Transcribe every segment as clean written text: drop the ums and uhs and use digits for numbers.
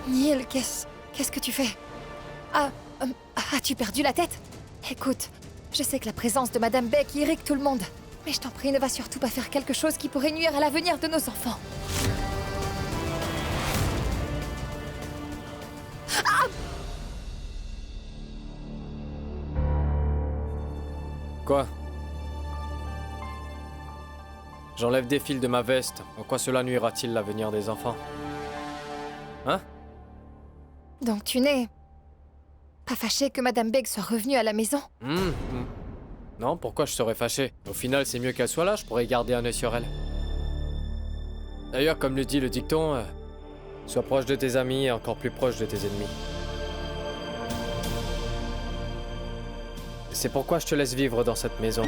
Neil, qu'est-ce que tu fais? As-tu perdu la tête? Écoute, je sais que la présence de Madame Beck irrite tout le monde. Mais je t'en prie, ne va surtout pas faire quelque chose qui pourrait nuire à l'avenir de nos enfants. Quoi? J'enlève des fils de ma veste. En quoi cela nuira-t-il l'avenir des enfants? Hein? Donc tu n'es pas fâché que Madame Beck soit revenue à la maison? Non, pourquoi je serais fâché? Au final, c'est mieux qu'elle soit là, je pourrais garder un œil sur elle. D'ailleurs, comme le dit le dicton, sois proche de tes amis et encore plus proche de tes ennemis. C'est pourquoi je te laisse vivre dans cette maison.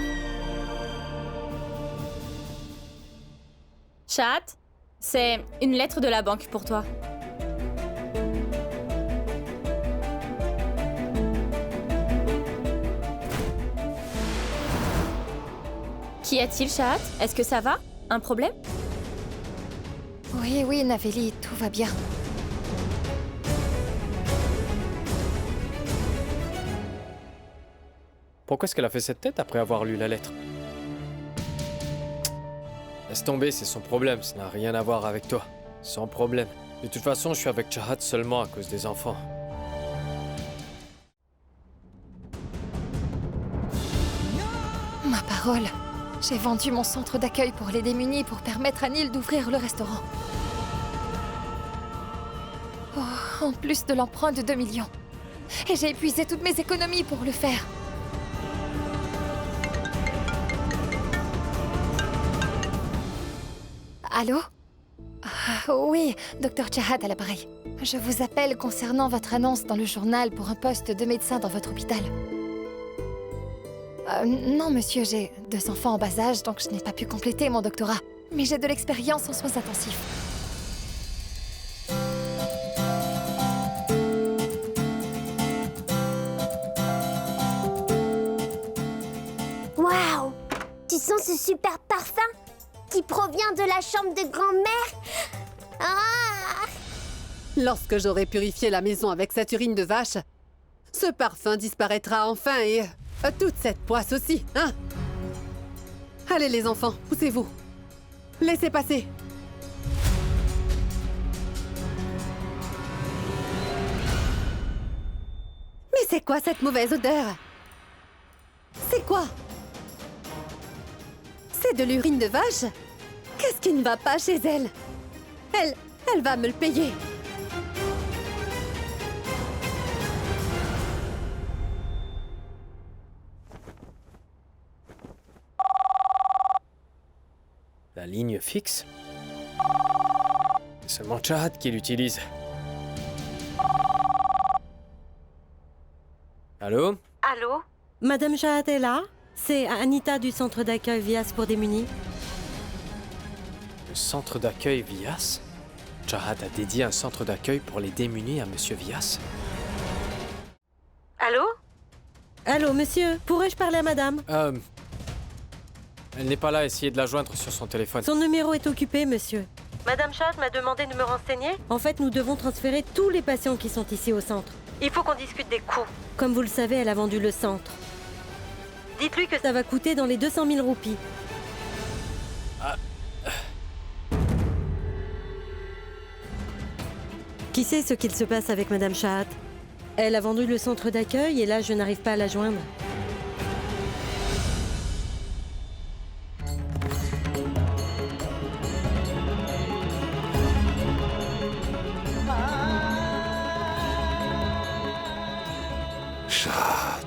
Chat, c'est une lettre de la banque pour toi. Qu'y a-t-il, Chat? Est-ce que ça va? Un problème? Oui, Naveli, tout va bien. Pourquoi est-ce qu'elle a fait cette tête après avoir lu la lettre? Laisse tomber, c'est son problème, ça n'a rien à voir avec toi. Sans problème. De toute façon, je suis avec Chahat seulement à cause des enfants. Ma parole, j'ai vendu mon centre d'accueil pour les démunis pour permettre à Neil d'ouvrir le restaurant. Oh, en plus de l'emprunt de 2 millions. Et j'ai épuisé toutes mes économies pour le faire. Allô? Oui, Dr Chahat à l'appareil. Je vous appelle concernant votre annonce dans le journal pour un poste de médecin dans votre hôpital. Non, monsieur, j'ai 2 enfants en bas âge, donc je n'ai pas pu compléter mon doctorat. Mais j'ai de l'expérience en soins intensifs. Waouh! Tu sens ce super parfum qui provient de la chambre de grand-mère? Ah! Lorsque j'aurai purifié la maison avec cette urine de vache, ce parfum disparaîtra enfin et toute cette poisse aussi, hein? Allez les enfants, poussez-vous. Laissez passer. Mais c'est quoi cette mauvaise odeur? C'est quoi? C'est de l'urine de vache? Qu'est-ce qui ne va pas chez elle? Elle va me le payer. La ligne fixe? C'est seulement Chahat qui l'utilise. Allô? Allô? Madame Chahat est là? C'est Anita du centre d'accueil Vias pour démunis. Le centre d'accueil Vias? Chahat a dédié un centre d'accueil pour les démunis à Monsieur Vias. Allô? Allô, monsieur, pourrais-je parler à madame? Elle n'est pas là, essayez de la joindre sur son téléphone. Son numéro est occupé, monsieur. Madame Chahat m'a demandé de me renseigner. En fait, nous devons transférer tous les patients qui sont ici au centre. Il faut qu'on discute des coûts. Comme vous le savez, elle a vendu le centre. Dites-lui que ça va coûter dans les 200 000 roupies. Qui sait ce qu'il se passe avec Madame Chahat? Elle a vendu le centre d'accueil et là, je n'arrive pas à la joindre. Chahat.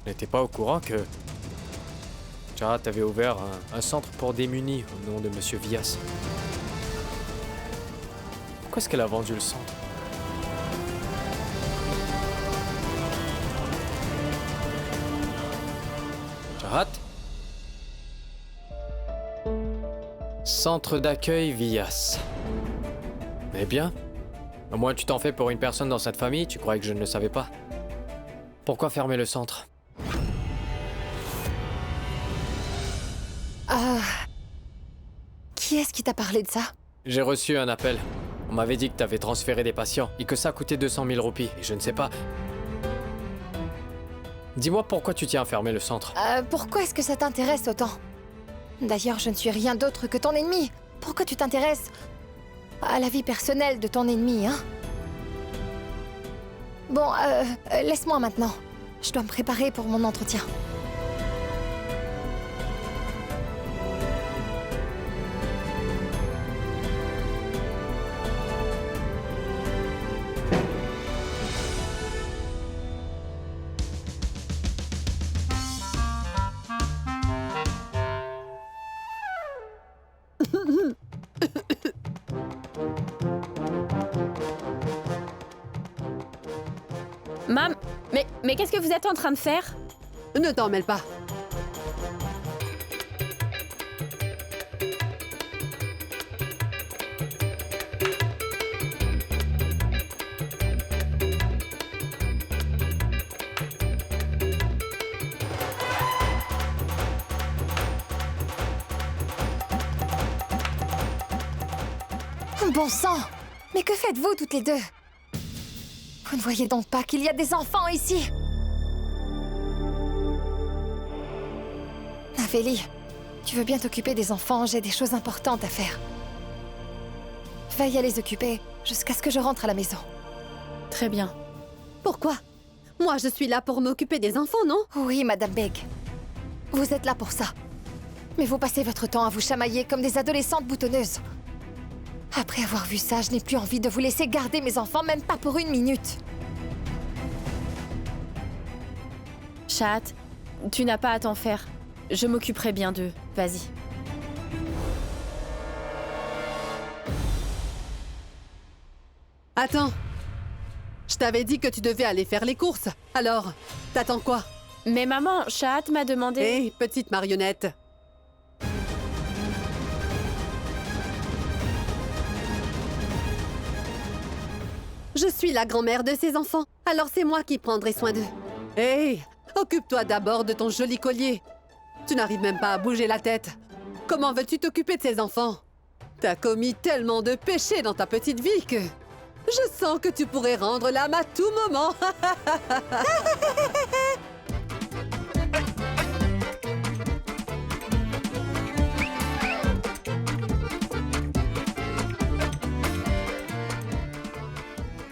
N'était pas au courant que Chahat avait ouvert un centre pour démunis au nom de Monsieur Vias. Pourquoi est-ce qu'elle a vendu le centre? Chahat? Centre d'accueil Vias. Eh bien, au moins tu t'en fais pour une personne dans cette famille, tu croyais que je ne le savais pas. Pourquoi fermer le centre? Qui est-ce qui t'a parlé de ça? J'ai reçu un appel. On m'avait dit que t'avais transféré des patients et que ça coûtait 200 000 roupies. Et je ne sais pas... Dis-moi pourquoi tu tiens à fermer le centre. Pourquoi est-ce que ça t'intéresse autant? D'ailleurs, je ne suis rien d'autre que ton ennemi. Pourquoi tu t'intéresses à la vie personnelle de ton ennemi, hein? Bon, laisse-moi maintenant. Je dois me préparer pour mon entretien. Mam, mais qu'est-ce que vous êtes en train de faire? Ne t'en mêle pas. Bon sang! Mais que faites-vous toutes les deux? Vous ne voyez donc pas qu'il y a des enfants ici? Navélie, tu veux bien t'occuper des enfants, j'ai des choses importantes à faire. Veille à les occuper jusqu'à ce que je rentre à la maison. Très bien. Pourquoi? Moi, je suis là pour m'occuper des enfants, non? Oui, Madame Beg. Vous êtes là pour ça. Mais vous passez votre temps à vous chamailler comme des adolescentes boutonneuses. Après avoir vu ça, je n'ai plus envie de vous laisser garder mes enfants, même pas pour une minute. Chat, tu n'as pas à t'en faire. Je m'occuperai bien d'eux. Vas-y. Attends. Je t'avais dit que tu devais aller faire les courses. Alors, t'attends quoi? Mais maman, Chat m'a demandé... Hé, petite marionnette. Je suis la grand-mère de ces enfants, alors c'est moi qui prendrai soin d'eux. Hé, occupe-toi d'abord de ton joli collier. Tu n'arrives même pas à bouger la tête. Comment veux-tu t'occuper de ces enfants? T'as commis tellement de péchés dans ta petite vie que... Je sens que tu pourrais rendre l'âme à tout moment.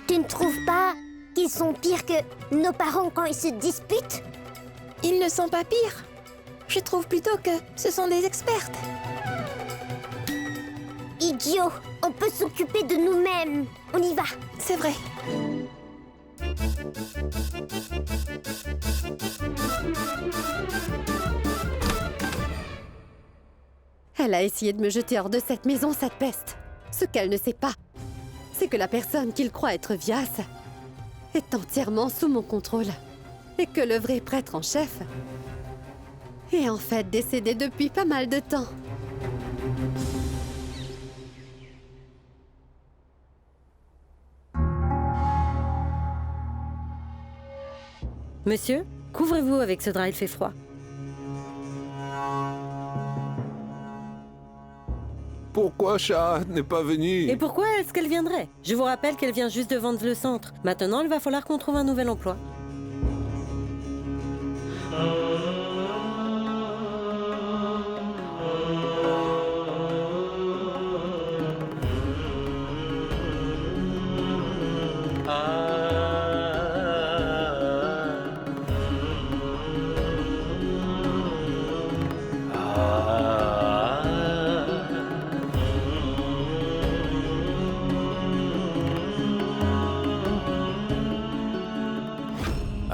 Tu ne trouves pas qu'ils sont pires que nos parents quand ils se disputent? Ils ne sont pas pires. Je trouve plutôt que ce sont des expertes. Idiot, on peut s'occuper de nous-mêmes. On y va. C'est vrai. Elle a essayé de me jeter hors de cette maison, cette peste. Ce qu'elle ne sait pas, c'est que la personne qu'il croit être Vias est entièrement sous mon contrôle. Et que le vrai prêtre en chef est en fait décédé depuis pas mal de temps. Monsieur, couvrez-vous avec ce drap, il fait froid. Pourquoi Shah n'est pas venue? Et pourquoi est-ce qu'elle viendrait? Je vous rappelle qu'elle vient juste de vendre le centre. Maintenant, il va falloir qu'on trouve un nouvel emploi.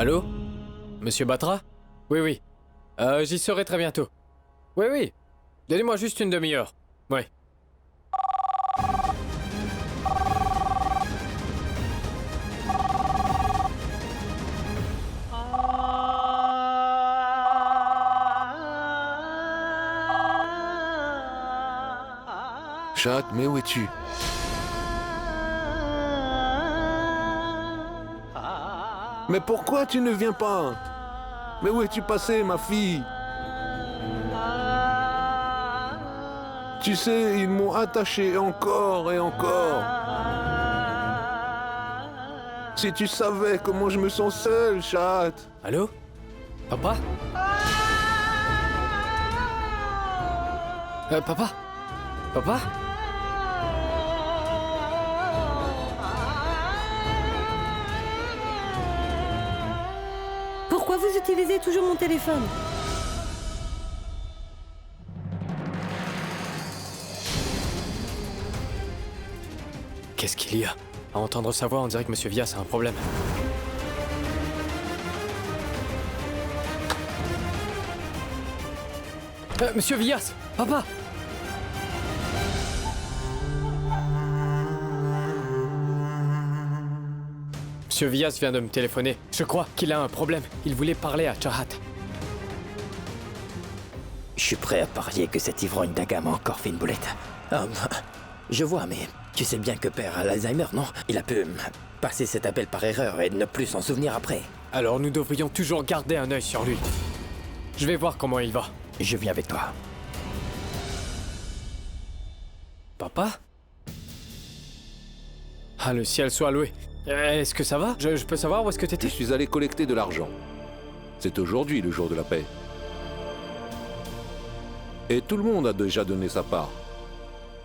Allô? Monsieur Batra? Oui, oui. J'y serai très bientôt. Oui, oui. Donnez-moi juste une demi-heure. Oui. Shah, mais où es-tu? Mais pourquoi tu ne viens pas? Mais où es-tu passé, ma fille? Tu sais, ils m'ont attaché encore et encore. Si tu savais comment je me sens seul, Chat. Allô? Papa? Papa? Papa? Pourquoi vous utilisez toujours mon téléphone? Qu'est-ce qu'il y a? À entendre sa voix, on dirait que Monsieur Vias a un problème. Monsieur Vias! Papa! Monsieur Vias vient de me téléphoner. Je crois qu'il a un problème. Il voulait parler à Chahat. Je suis prêt à parier que cet ivrogne d'Aga m'a encore fait une boulette. Je vois, mais tu sais bien que Père a l'Alzheimer, non? Il a pu passer cet appel par erreur et ne plus s'en souvenir après. Alors nous devrions toujours garder un œil sur lui. Je vais voir comment il va. Je viens avec toi. Papa? Ah, le ciel soit loué. Est-ce que ça va? Je peux savoir où est-ce que Je t'étais? suis allé collecter de l'argent. C'est aujourd'hui le jour de la paix. Et tout le monde a déjà donné sa part.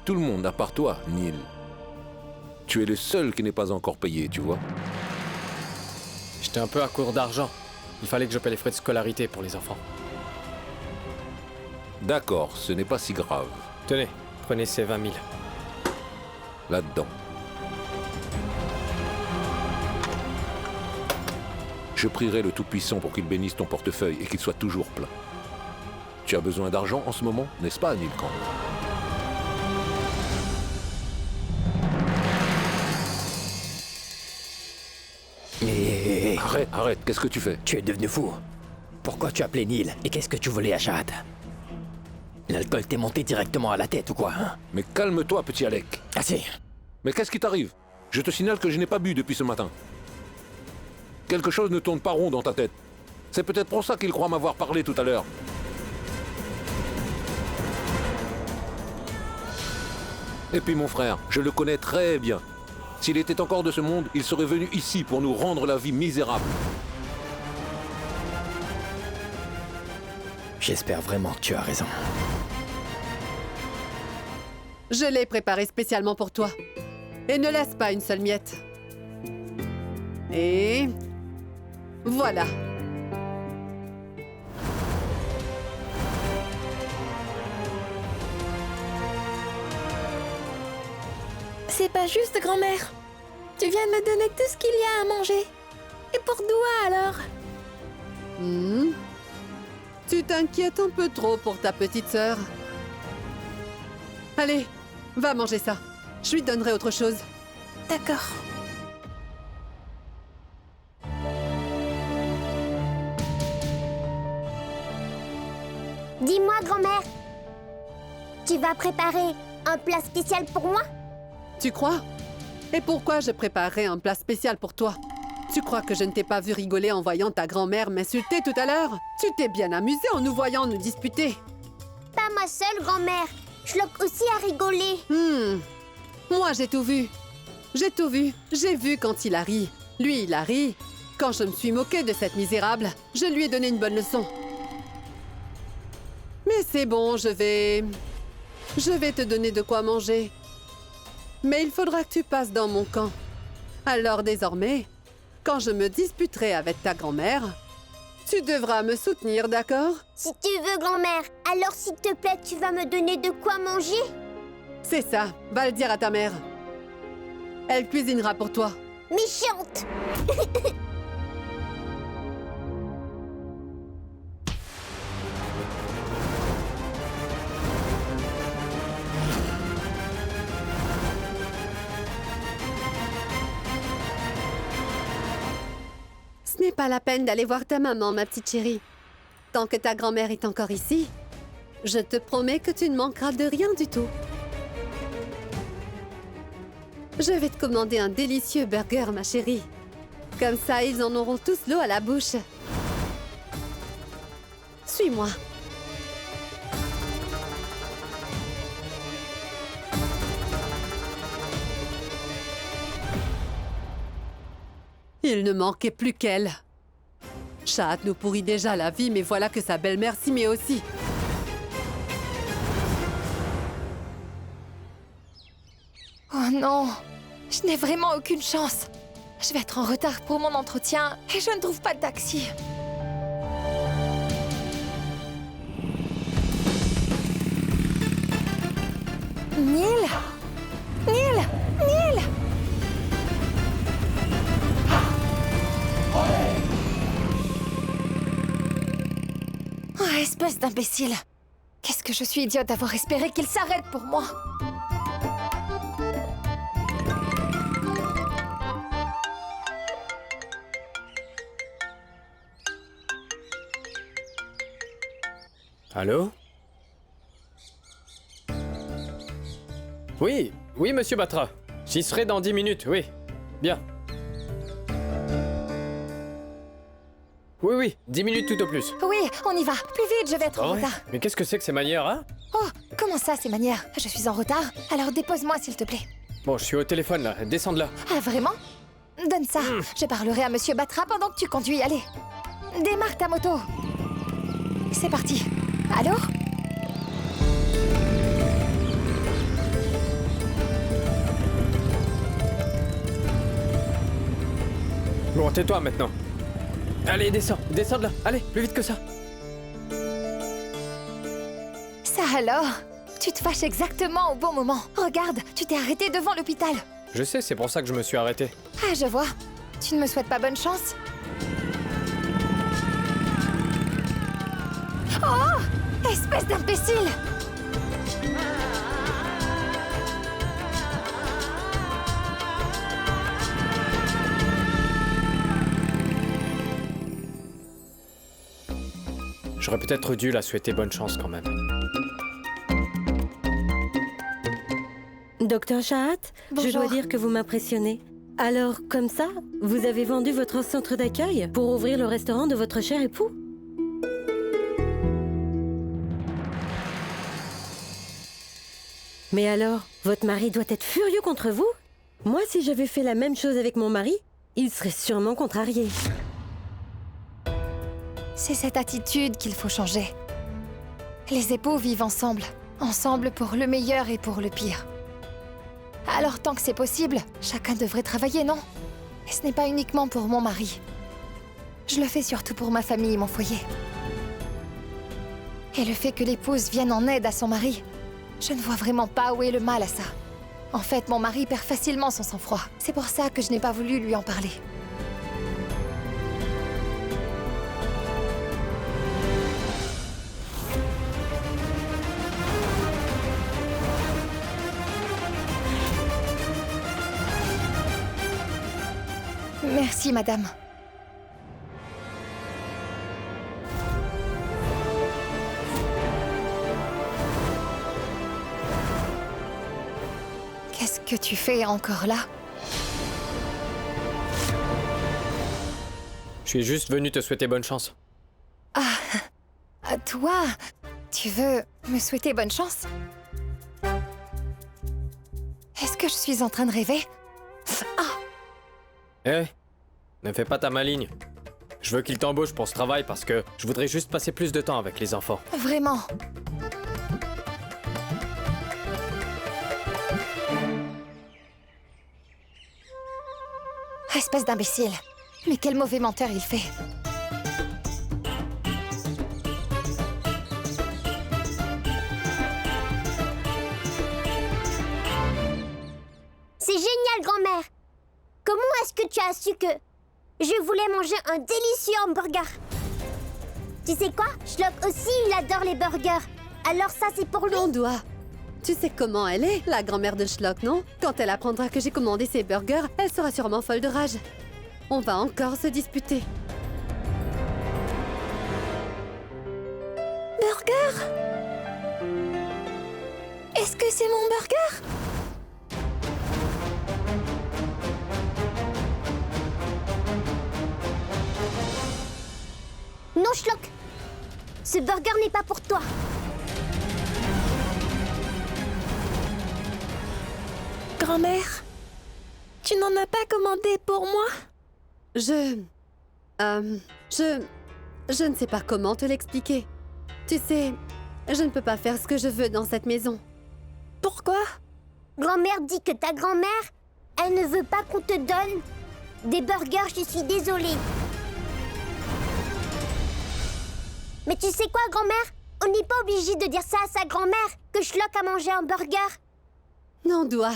Tout le monde, à part toi, Neil. Tu es le seul qui n'est pas encore payé, tu vois. J'étais un peu à court d'argent. Il fallait que je paie les frais de scolarité pour les enfants. D'accord, ce n'est pas si grave. Tenez, prenez ces 20 000. Là-dedans. Je prierai le Tout-Puissant pour qu'il bénisse ton portefeuille et qu'il soit toujours plein. Tu as besoin d'argent en ce moment, n'est-ce pas, Neil Camp? Arrête, qu'est-ce que tu fais? Tu es devenu fou. Pourquoi tu as appelé Neil et qu'est-ce que tu voulais à Chahat? L'alcool t'est monté directement à la tête ou quoi, hein? Mais calme-toi, petit Alec. Ah si. Mais qu'est-ce qui t'arrive? Je te signale que je n'ai pas bu depuis ce matin. Quelque chose ne tourne pas rond dans ta tête. C'est peut-être pour ça qu'il croit m'avoir parlé tout à l'heure. Et puis mon frère, je le connais très bien. S'il était encore de ce monde, il serait venu ici pour nous rendre la vie misérable. J'espère vraiment que tu as raison. Je l'ai préparé spécialement pour toi. Et ne laisse pas une seule miette. Et... voilà. C'est pas juste, grand-mère. Tu viens de me donner tout ce qu'il y a à manger. Et pour Doua, alors? Tu t'inquiètes un peu trop pour ta petite sœur. Allez, va manger ça. Je lui donnerai autre chose. D'accord. Dis-moi, grand-mère, tu vas préparer un plat spécial pour moi? Tu crois? Et pourquoi je préparerais un plat spécial pour toi? Tu crois que je ne t'ai pas vu rigoler en voyant ta grand-mère m'insulter tout à l'heure? Tu t'es bien amusé en nous voyant nous disputer. Pas moi seule, grand-mère. Shlock aussi a rigolé. Moi, j'ai tout vu. J'ai tout vu. J'ai vu quand il a ri. Lui, il a ri. Quand je me suis moquée de cette misérable, je lui ai donné une bonne leçon. Mais c'est bon, je vais te donner de quoi manger. Mais il faudra que tu passes dans mon camp. Alors désormais, quand je me disputerai avec ta grand-mère, tu devras me soutenir, d'accord? Si tu veux, grand-mère, alors s'il te plaît, tu vas me donner de quoi manger? C'est ça, va le dire à ta mère. Elle cuisinera pour toi. Méchante! Ce n'est pas la peine d'aller voir ta maman, ma petite chérie. Tant que ta grand-mère est encore ici, je te promets que tu ne manqueras de rien du tout. Je vais te commander un délicieux burger, ma chérie. Comme ça, ils en auront tous l'eau à la bouche. Suis-moi. Il ne manquait plus qu'elle. Chat nous pourrit déjà la vie, mais voilà que sa belle-mère s'y met aussi. Oh non, je n'ai vraiment aucune chance. Je vais être en retard pour mon entretien et je ne trouve pas de taxi. Neil! Neil! Neil! Oh, espèce d'imbécile! Qu'est-ce que je suis idiote d'avoir espéré qu'il s'arrête pour moi! Allô? Oui, monsieur Batra. J'y serai dans 10 minutes, oui. Bien. Oui, 10 minutes tout au plus. Oui, on y va. Plus vite, je vais être en Ouais. retard. Mais qu'est-ce que c'est que ces manières, hein? Oh, comment ça, ces manières? Je suis en retard, alors dépose-moi, s'il te plaît. Bon, je suis au téléphone, là. Descends de là. Ah, vraiment? Donne ça. Je parlerai à Monsieur Batra pendant que tu conduis. Allez. Démarre ta moto. C'est parti. Allô? Bon, tais-toi maintenant. Allez, descends de là. Allez, plus vite que ça. Ça alors? Tu te fâches exactement au bon moment. Regarde, tu t'es arrêté devant l'hôpital. Je sais, c'est pour ça que je me suis arrêté. Ah, je vois. Tu ne me souhaites pas bonne chance? Oh! Espèce d'imbécile! J'aurais peut-être dû la souhaiter bonne chance quand même. Docteur Shahat, je Bonjour. dois dire que vous m'impressionnez. Alors, comme ça, vous avez vendu votre centre d'accueil pour ouvrir le restaurant de votre cher époux? Mais alors, votre mari doit être furieux contre vous? Moi, si j'avais fait la même chose avec mon mari, il serait sûrement contrarié. C'est cette attitude qu'il faut changer. Les époux vivent ensemble. Ensemble pour le meilleur et pour le pire. Alors tant que c'est possible, chacun devrait travailler, non? Et ce n'est pas uniquement pour mon mari. Je le fais surtout pour ma famille et mon foyer. Et le fait que l'épouse vienne en aide à son mari, je ne vois vraiment pas où est le mal à ça. En fait, mon mari perd facilement son sang-froid. C'est pour ça que je n'ai pas voulu lui en parler. Merci, madame. Qu'est-ce que tu fais encore là? Je suis juste venu te souhaiter bonne chance. Toi, tu veux me souhaiter bonne chance? Est-ce que je suis en train de rêver? Eh, ne fais pas ta maligne. Je veux qu'il t'embauche pour ce travail parce que je voudrais juste passer plus de temps avec les enfants. Vraiment? Espèce d'imbécile. Mais quel mauvais menteur il fait. C'est génial, grand-mère. Comment est-ce que tu as su que je voulais manger un délicieux hamburger? Tu sais quoi? Schlock aussi, il adore les burgers. Alors ça, c'est pour lui. On doit. Tu sais comment elle est, la grand-mère de Schlock, non? Quand elle apprendra que j'ai commandé ses burgers, elle sera sûrement folle de rage. On va encore se disputer. Burger? Est-ce que c'est mon burger? Non, Schlock. Ce burger n'est pas pour toi. Grand-mère, tu n'en as pas commandé pour moi? Je ne sais pas comment te l'expliquer. Tu sais, je ne peux pas faire ce que je veux dans cette maison. Pourquoi? Grand-mère dit que ta grand-mère, elle ne veut pas qu'on te donne des burgers, je suis désolée. Mais tu sais quoi, grand-mère? On n'est pas obligé de dire ça à sa grand-mère, que Schlock a mangé un burger. Non, Doua.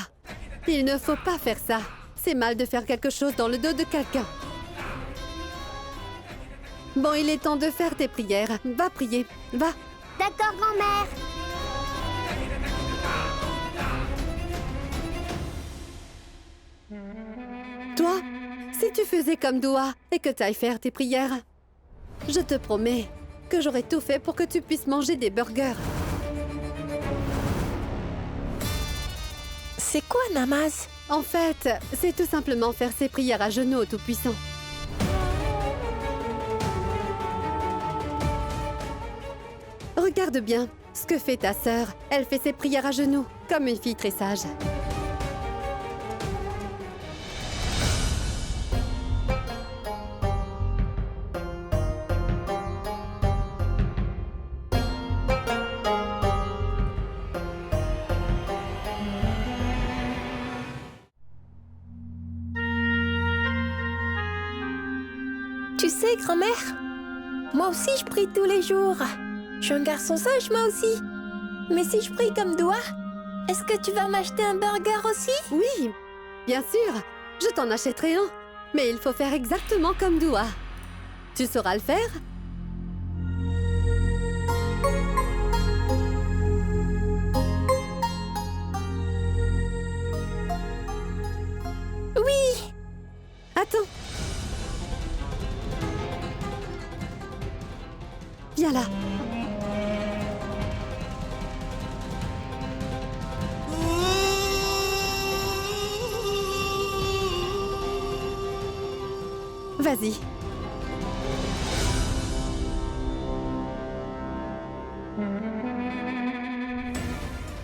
Il ne faut pas faire ça. C'est mal de faire quelque chose dans le dos de quelqu'un. Bon, il est temps de faire tes prières. Va prier, va. D'accord, grand-mère. Toi, si tu faisais comme Doua et que tu ailles faire tes prières, je te promets que j'aurai tout fait pour que tu puisses manger des burgers. C'est quoi, Namaz? En fait, c'est tout simplement faire ses prières à genoux au Tout-Puissant. Regarde bien ce que fait ta sœur. Elle fait ses prières à genoux, comme une fille très sage. Tu sais, grand-mère, moi aussi je prie tous les jours. Je suis un garçon sage, moi aussi. Mais si je prie comme Doua, est-ce que tu vas m'acheter un burger aussi? Oui, bien sûr, je t'en achèterai un. Mais il faut faire exactement comme Doua. Tu sauras le faire? Oui! Attends. Viens là. Vas-y.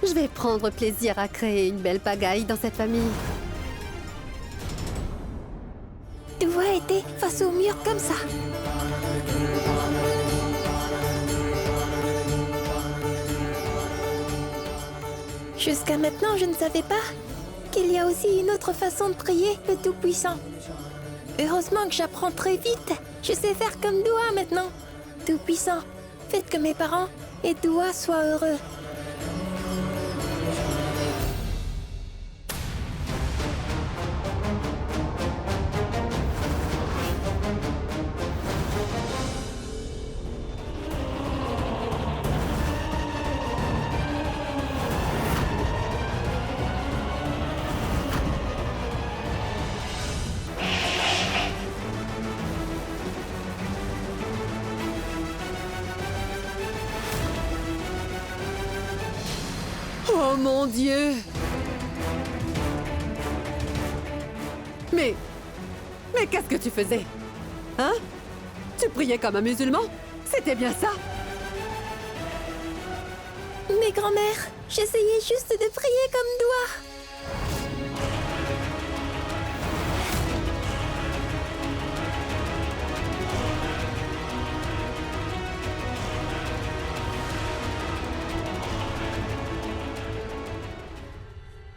Je vais prendre plaisir à créer une belle pagaille dans cette famille. Doua était face au mur comme ça. Jusqu'à maintenant, je ne savais pas qu'il y a aussi une autre façon de prier le Tout-Puissant. Heureusement que j'apprends très vite. Je sais faire comme Doua maintenant. Tout-Puissant, faites que mes parents et Doua soient heureux. Oh mon Dieu! Mais qu'est-ce que tu faisais? Hein? Tu priais comme un musulman? C'était bien ça? Mais grand-mère, j'essayais juste de prier comme Doua.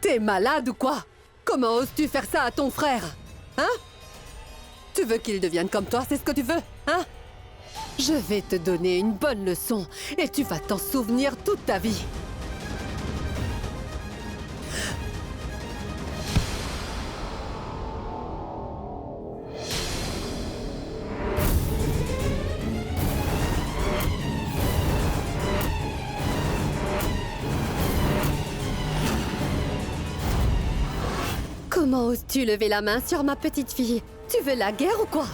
T'es malade ou quoi? Comment oses-tu faire ça à ton frère? Hein? Tu veux qu'il devienne comme toi, c'est ce que tu veux? Hein? Je vais te donner une bonne leçon et tu vas t'en souvenir toute ta vie. Comment oses-tu lever la main sur ma petite fille? Tu veux la guerre ou quoi?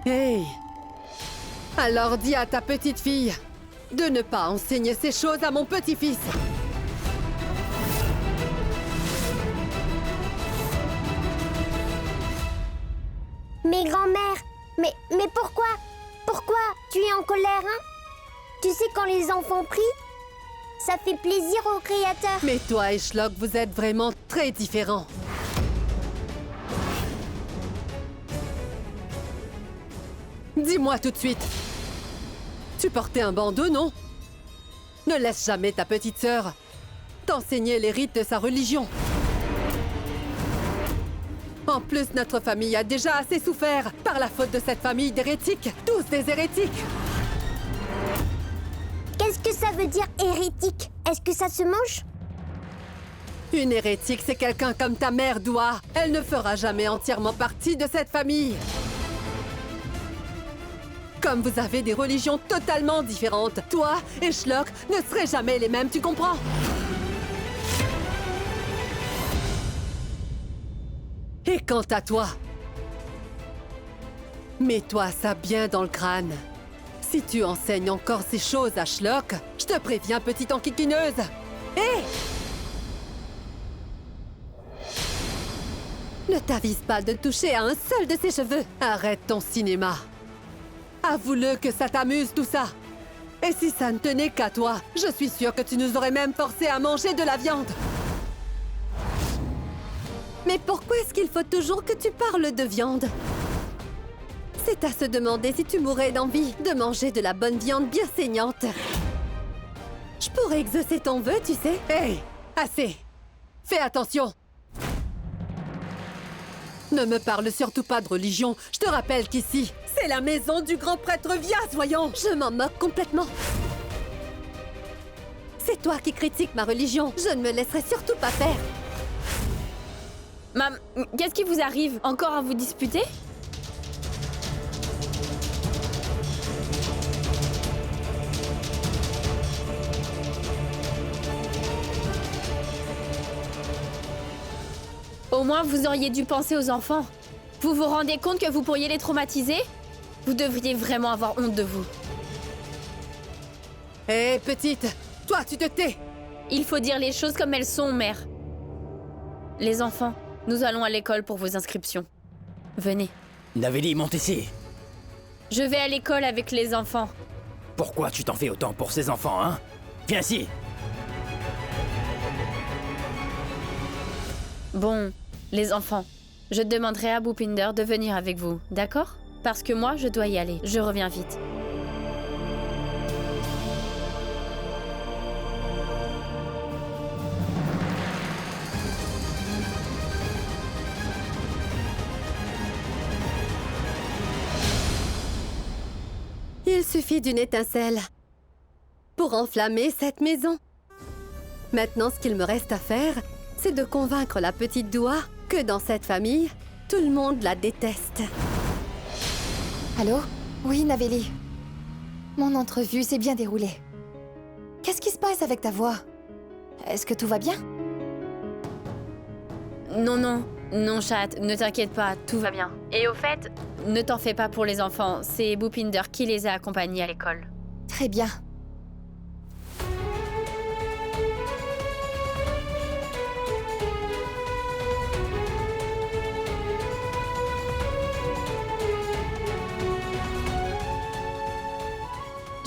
Hey! Alors dis à ta petite fille de ne pas enseigner ces choses à mon petit-fils. Mais grand-mère, mais pourquoi? Pourquoi tu es en colère, hein? Tu sais, quand les enfants prient, ça fait plaisir au Créateur. Mais toi et Schlock, vous êtes vraiment très différents. Dis-moi tout de suite. Tu portais un bandeau, non? Ne laisse jamais ta petite sœur t'enseigner les rites de sa religion. En plus, notre famille a déjà assez souffert par la faute de cette famille d'hérétiques. Tous des hérétiques. Qu'est-ce que ça veut dire hérétique? Est-ce que ça se mange? Une hérétique, c'est quelqu'un comme ta mère doit. Elle ne fera jamais entièrement partie de cette famille. Comme vous avez des religions totalement différentes, toi et Schlock ne serez jamais les mêmes, tu comprends? Et quant à toi, mets-toi ça bien dans le crâne. Si tu enseignes encore ces choses à Schlock, je te préviens, petite enquiquineuse. Hé! Ne t'avise pas de toucher à un seul de ses cheveux. Arrête ton cinéma. Avoue-le que ça t'amuse tout ça. Et si ça ne tenait qu'à toi, je suis sûre que tu nous aurais même forcé à manger de la viande. Mais pourquoi est-ce qu'il faut toujours que tu parles de viande? C'est à se demander si tu mourrais d'envie de manger de la bonne viande bien saignante. Je pourrais exaucer ton vœu, tu sais. Hé, assez. Fais attention. Ne me parle surtout pas de religion. Je te rappelle qu'ici, c'est la maison du grand prêtre Vias, voyons. Je m'en moque complètement. C'est toi qui critiques ma religion. Je ne me laisserai surtout pas faire. Mam, qu'est-ce qui vous arrive? Encore à vous disputer? Au moins, vous auriez dû penser aux enfants. Vous vous rendez compte que vous pourriez les traumatiser? Vous devriez vraiment avoir honte de vous. Hé, petite, toi, tu te tais. Il faut dire les choses comme elles sont, mère. Les enfants, nous allons à l'école pour vos inscriptions. Venez. Naveli, monte ici. Je vais à l'école avec les enfants. Pourquoi tu t'en fais autant pour ces enfants, hein? Viens ici. Bon, les enfants, je demanderai à Bhupinder de venir avec vous, d'accord? Parce que moi, je dois y aller. Je reviens vite. Il suffit d'une étincelle pour enflammer cette maison. Maintenant, ce qu'il me reste à faire, c'est de convaincre la petite Dua que dans cette famille, tout le monde la déteste. Allô? Oui, Naveli. Mon entrevue s'est bien déroulée. Qu'est-ce qui se passe avec ta voix? Est-ce que tout va bien? Non, Chat, ne t'inquiète pas, tout va bien. Et au fait, ne t'en fais pas pour les enfants, c'est Bhupinder qui les a accompagnés à l'école. Très bien.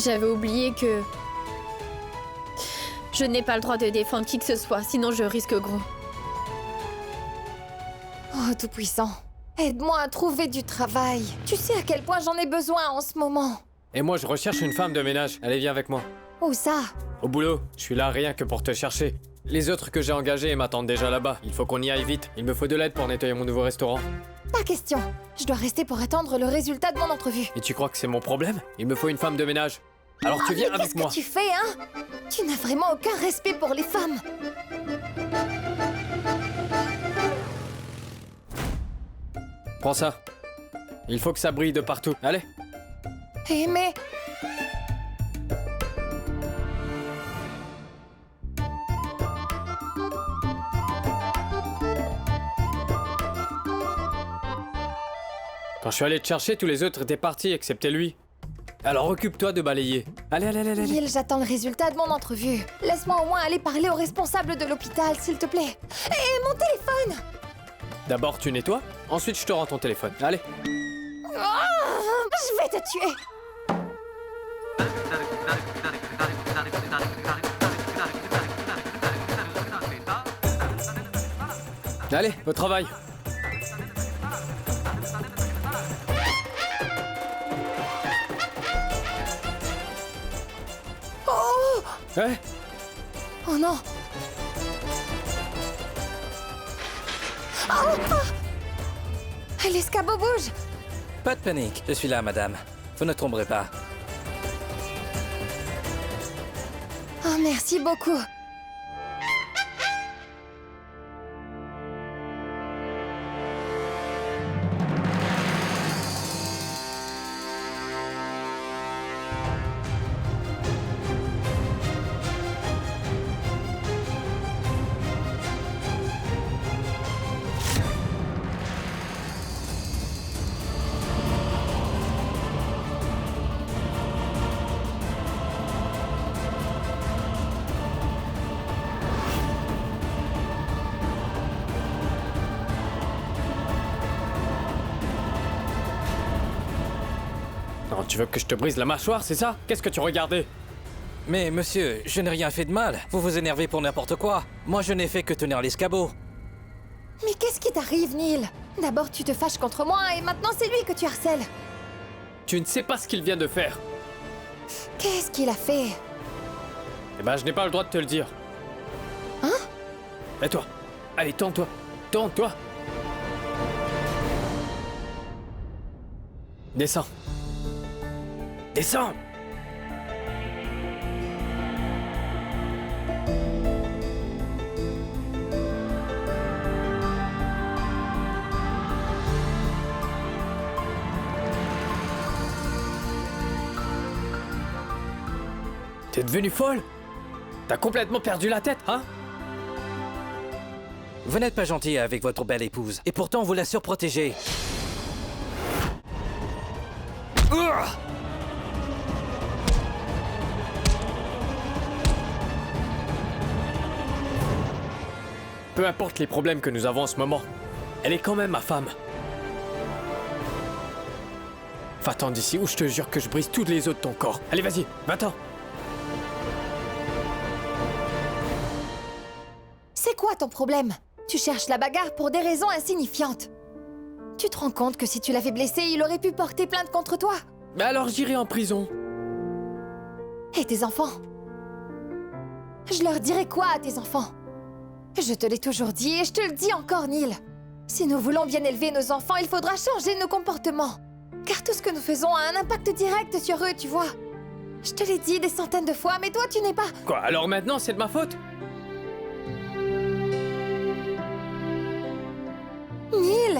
J'avais oublié que... je n'ai pas le droit de défendre qui que ce soit, sinon je risque gros. Oh, Tout-Puissant, aide-moi à trouver du travail. Tu sais à quel point j'en ai besoin en ce moment. Et moi, je recherche une femme de ménage. Allez, viens avec moi. Où ça? Au boulot, je suis là rien que pour te chercher. Les autres que j'ai engagés m'attendent déjà là-bas. Il faut qu'on y aille vite. Il me faut de l'aide pour nettoyer mon nouveau restaurant. Pas question. Je dois rester pour attendre le résultat de mon entrevue. Et tu crois que c'est mon problème? Il me faut une femme de ménage. Alors tu viens avec moi. Qu'est-ce que tu fais, hein? Tu n'as vraiment aucun respect pour les femmes. Prends ça. Il faut que ça brille de partout. Allez. Eh mais... Quand je suis allé te chercher, tous les autres étaient partis, excepté lui. Alors occupe-toi de balayer. Allez. Bill, j'attends le résultat de mon entrevue. Laisse-moi au moins aller parler au responsable de l'hôpital, s'il te plaît. Et mon téléphone! D'abord tu nettoies, ensuite je te rends ton téléphone. Allez. Je vais te tuer! Allez, au travail. Oh! Ouais. Oh non! Oh! Oh! L'escabeau bouge! Pas de panique, je suis là, madame. Vous ne tomberez pas. Oh, merci beaucoup. Non, tu veux que je te brise la mâchoire, c'est ça? Qu'est-ce que tu regardais? Mais monsieur, je n'ai rien fait de mal. Vous vous énervez pour n'importe quoi. Moi, je n'ai fait que tenir l'escabeau. Mais qu'est-ce qui t'arrive, Neil? D'abord, tu te fâches contre moi et maintenant, c'est lui que tu harcèles. Tu ne sais pas ce qu'il vient de faire. Qu'est-ce qu'il a fait? Eh ben, je n'ai pas le droit de te le dire. Hein? Et toi? Allez, tends-toi. Tends-toi. Descends. Descends! T'es devenue folle? T'as complètement perdu la tête, hein? Vous n'êtes pas gentil avec votre belle épouse. Et pourtant, vous la surprotégez. Peu importe les problèmes que nous avons en ce moment, elle est quand même ma femme. Va-t'en d'ici ou je te jure que je brise tous les os de ton corps. Allez, vas-y, va-t'en. C'est quoi ton problème? Tu cherches la bagarre pour des raisons insignifiantes. Tu te rends compte que si tu l'avais blessé, il aurait pu porter plainte contre toi? Mais alors j'irai en prison. Et tes enfants? Je leur dirai quoi à tes enfants? Je te l'ai toujours dit et je te le dis encore, Neil. Si nous voulons bien élever nos enfants, il faudra changer nos comportements. Car tout ce que nous faisons a un impact direct sur eux, tu vois. Je te l'ai dit des centaines de fois, mais toi, tu n'es pas... Quoi, alors maintenant c'est de ma faute? Neil!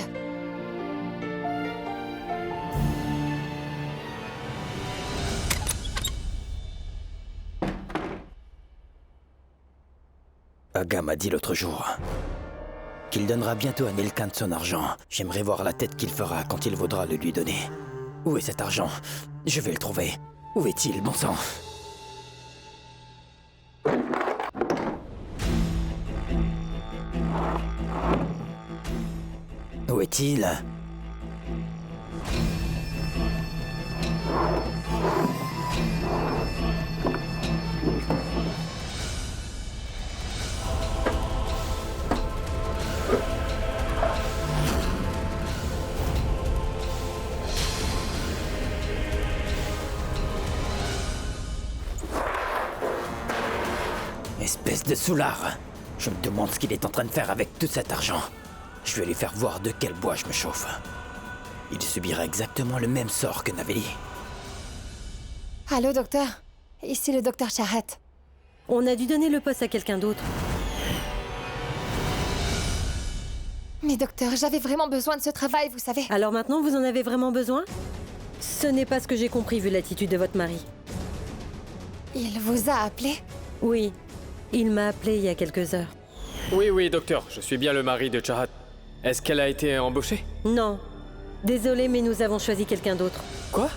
Aga m'a dit l'autre jour qu'il donnera bientôt à Nilkant son argent. J'aimerais voir la tête qu'il fera quand il vaudra le lui donner. Où est cet argent? Je vais le trouver. Où est-il, bon sang? Où est-il? Espèce de soulard! Je me demande ce qu'il est en train de faire avec tout cet argent. Je vais lui faire voir de quel bois je me chauffe. Il subira exactement le même sort que Naveli. Allô, docteur? Ici le docteur Chahat. On a dû donner le poste à quelqu'un d'autre. Mais docteur, j'avais vraiment besoin de ce travail, vous savez. Alors maintenant, vous en avez vraiment besoin? Ce n'est pas ce que j'ai compris vu l'attitude de votre mari. Il vous a appelé? Oui, il m'a appelé il y a quelques heures. Oui, docteur, je suis bien le mari de Chahat. Est-ce qu'elle a été embauchée? Non. Désolé, mais nous avons choisi quelqu'un d'autre. Quoi?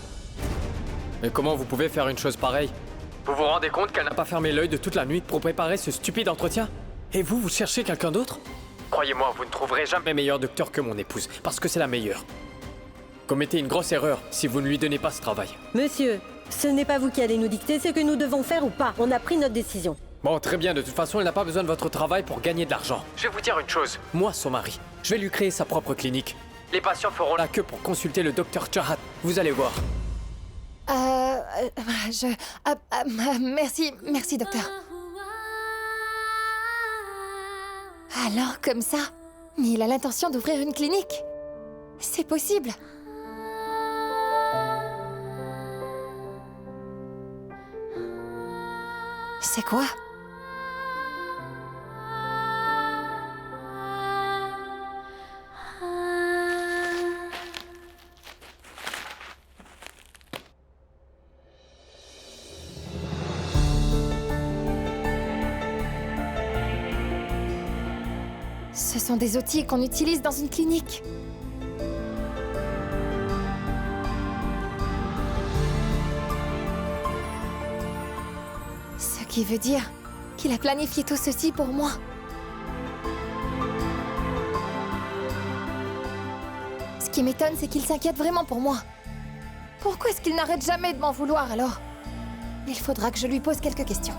Mais comment vous pouvez faire une chose pareille? Vous vous rendez compte qu'elle n'a pas fermé l'œil de toute la nuit pour préparer ce stupide entretien? Et vous cherchez quelqu'un d'autre? Croyez-moi, vous ne trouverez jamais meilleur docteur que mon épouse, parce que c'est la meilleure. Commettez une grosse erreur si vous ne lui donnez pas ce travail. Monsieur, ce n'est pas vous qui allez nous dicter ce que nous devons faire ou pas. On a pris notre décision. Bon, très bien, de toute façon, elle n'a pas besoin de votre travail pour gagner de l'argent. Je vais vous dire une chose. Moi, son mari, je vais lui créer sa propre clinique. Les patients feront la queue pour consulter le docteur Chahat. Vous allez voir. Merci, docteur. Alors, comme ça, Neil a l'intention d'ouvrir une clinique. C'est possible. C'est quoi? Ce sont des outils qu'on utilise dans une clinique. Ce qui veut dire qu'il a planifié tout ceci pour moi. Ce qui m'étonne, c'est qu'il s'inquiète vraiment pour moi. Pourquoi est-ce qu'il n'arrête jamais de m'en vouloir alors? Il faudra que je lui pose quelques questions.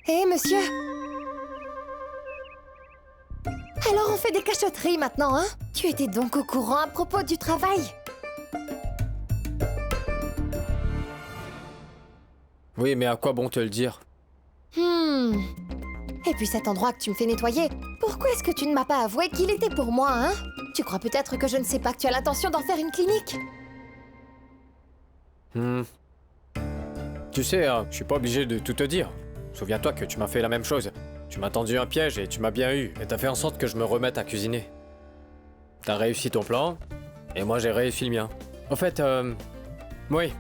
Hé, monsieur! Alors on fait des cachotteries maintenant, hein? Tu étais donc au courant à propos du travail? Oui, mais à quoi bon te le dire? Et puis cet endroit que tu me fais nettoyer, pourquoi est-ce que tu ne m'as pas avoué qu'il était pour moi, hein? Tu crois peut-être que je ne sais pas que tu as l'intention d'en faire une clinique? Tu sais, je suis pas obligé de tout te dire. Souviens-toi que tu m'as fait la même chose. Tu m'as tendu un piège et tu m'as bien eu. Et t'as fait en sorte que je me remette à cuisiner. T'as réussi ton plan, et moi j'ai réussi le mien. En fait, oui,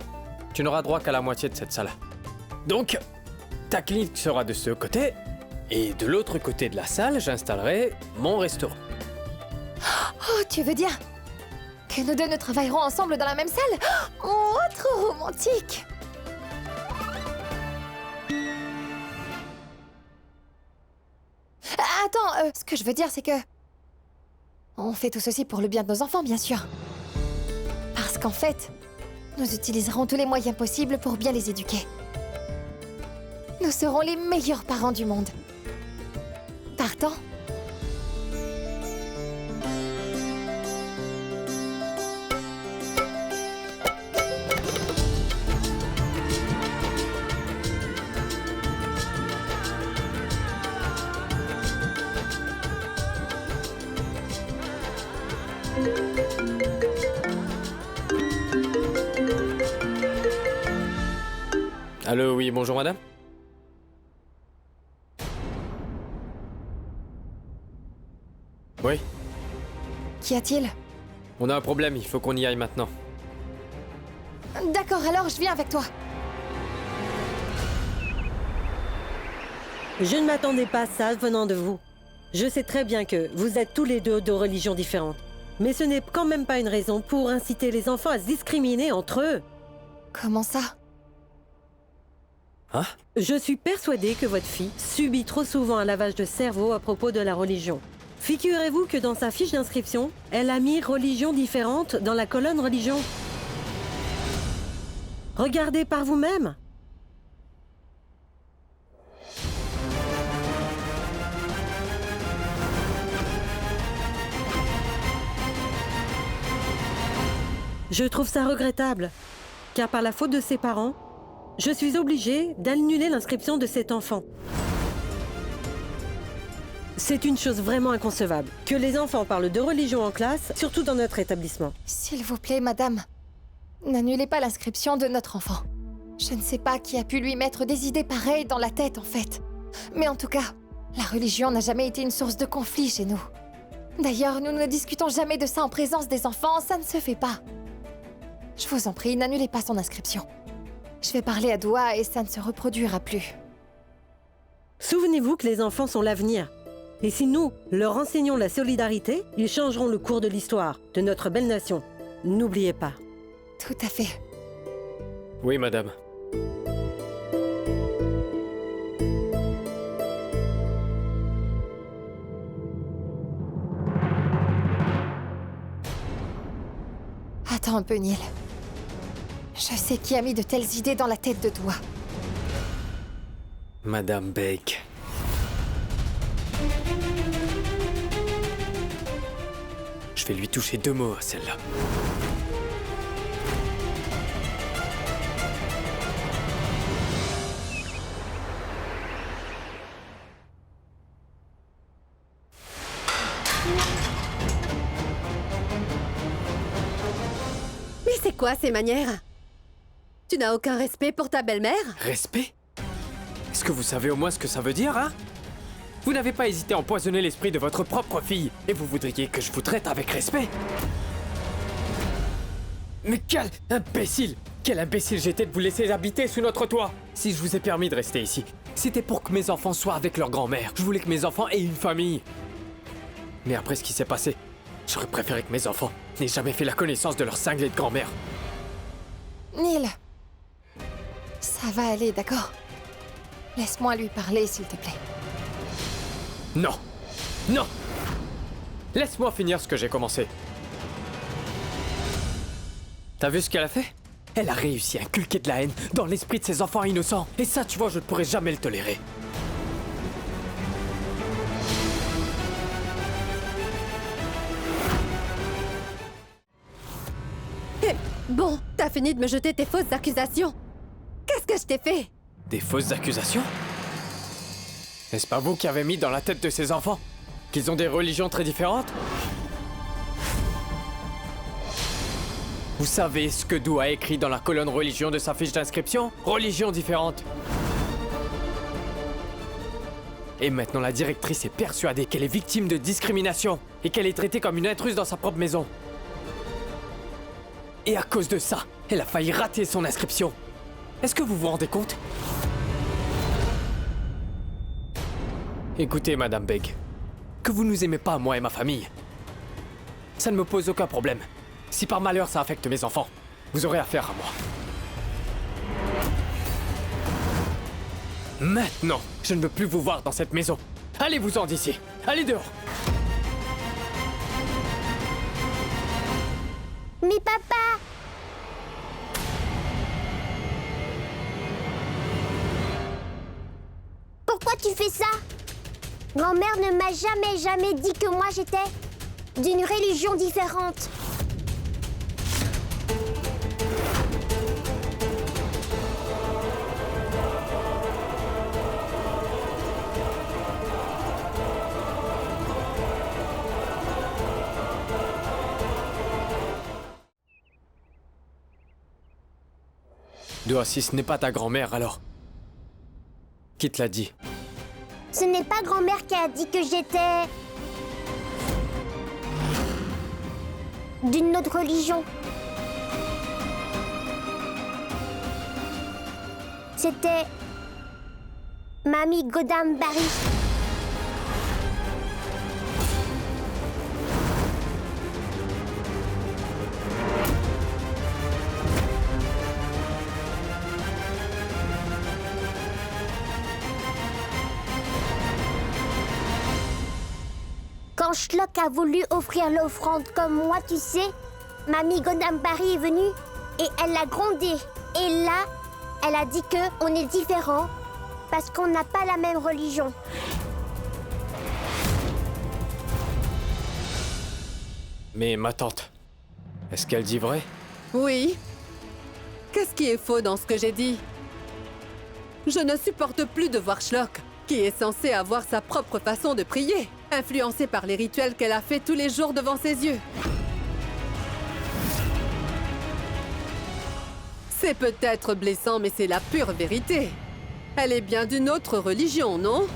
tu n'auras droit qu'à la moitié de cette salle. Donc, ta clinique sera de ce côté, et de l'autre côté de la salle, j'installerai mon restaurant. Oh, tu veux dire que nous deux nous travaillerons ensemble dans la même salle? Oh, trop romantique! Attends, ce que je veux dire, c'est que... On fait tout ceci pour le bien de nos enfants, bien sûr. Parce qu'en fait, nous utiliserons tous les moyens possibles pour bien les éduquer. Nous serons les meilleurs parents du monde. Partant? Allô, oui, bonjour madame. Oui, Qu'y a-t-il? on a un problème, il faut qu'on y aille maintenant. D'accord, alors je viens avec toi. Je ne m'attendais pas à ça venant de vous. Je sais très bien que vous êtes tous les deux de religions différentes. Mais ce n'est quand même pas une raison pour inciter les enfants à se discriminer entre eux. Comment ça? Hein? Je suis persuadée que votre fille subit trop souvent un lavage de cerveau à propos de la religion. Figurez-vous que dans sa fiche d'inscription, elle a mis religion différente dans la colonne religion. Regardez par vous-même. Je trouve ça regrettable, car par la faute de ses parents, je suis obligée d'annuler l'inscription de cet enfant. C'est une chose vraiment inconcevable, que les enfants parlent de religion en classe, surtout dans notre établissement. S'il vous plaît, madame, n'annulez pas l'inscription de notre enfant. Je ne sais pas qui a pu lui mettre des idées pareilles dans la tête, en fait. Mais en tout cas, la religion n'a jamais été une source de conflit chez nous. D'ailleurs, nous ne discutons jamais de ça en présence des enfants, ça ne se fait pas. Je vous en prie, n'annulez pas son inscription. Je vais parler à Doua et ça ne se reproduira plus. Souvenez-vous que les enfants sont l'avenir. Et si nous leur enseignons la solidarité, ils changeront le cours de l'histoire de notre belle nation. N'oubliez pas. Tout à fait. Oui, madame. Attends un peu, Neil. Je sais qui a mis de telles idées dans la tête de toi. Madame Bake. Je vais lui toucher 2 mots à celle-là. Mais c'est quoi ces manières? Tu n'as aucun respect pour ta belle-mère? Respect? Est-ce que vous savez au moins ce que ça veut dire, hein? Vous n'avez pas hésité à empoisonner l'esprit de votre propre fille, et vous voudriez que je vous traite avec respect? Mais quel imbécile! Quel imbécile j'étais de vous laisser habiter sous notre toit! Si je vous ai permis de rester ici, c'était pour que mes enfants soient avec leur grand-mère. Je voulais que mes enfants aient une famille. Mais après ce qui s'est passé, j'aurais préféré que mes enfants n'aient jamais fait la connaissance de leur cinglée de grand-mère. Neil. Ça va aller, d'accord? Laisse-moi lui parler, s'il te plaît. Non! Non! Laisse-moi finir ce que j'ai commencé. T'as vu ce qu'elle a fait? Elle a réussi à inculquer de la haine dans l'esprit de ses enfants innocents. Et ça, tu vois, je ne pourrai jamais le tolérer. Eh, bon, t'as fini de me jeter tes fausses accusations. Qu'est-ce que je t'ai fait? Des fausses accusations? N'est-ce pas vous qui avez mis dans la tête de ces enfants qu'ils ont des religions très différentes? Vous savez ce que Dou a écrit dans la colonne religion de sa fiche d'inscription? Religion différente. Et maintenant la directrice est persuadée qu'elle est victime de discrimination et qu'elle est traitée comme une intruse dans sa propre maison. Et à cause de ça, elle a failli rater son inscription. Est-ce que vous vous rendez compte? Écoutez, Madame Beg, que vous nous aimez pas, moi et ma famille, ça ne me pose aucun problème. Si par malheur ça affecte mes enfants, vous aurez affaire à moi. Maintenant, je ne veux plus vous voir dans cette maison. Allez-vous-en d'ici. Allez dehors. Mais papa! Pourquoi tu fais ça? Grand-mère ne m'a jamais dit que moi j'étais d'une religion différente. Doua, si ce n'est pas ta grand-mère, alors... Qui te l'a dit? Ce n'est pas grand-mère qui a dit que j'étais... d'une autre religion. C'était... Mamie Godam Barry. Quand Shlock a voulu offrir l'offrande comme moi, tu sais, Mamie Godam Barry est venue et elle l'a grondé. Et là, elle a dit que on est différents parce qu'on n'a pas la même religion. Mais ma tante, est-ce qu'elle dit vrai? Oui. Qu'est-ce qui est faux dans ce que j'ai dit? Je ne supporte plus de voir Shlock, qui est censé avoir sa propre façon de prier, influencée par les rituels qu'elle a fait tous les jours devant ses yeux. C'est peut-être blessant, mais c'est la pure vérité. Elle est bien d'une autre religion, non?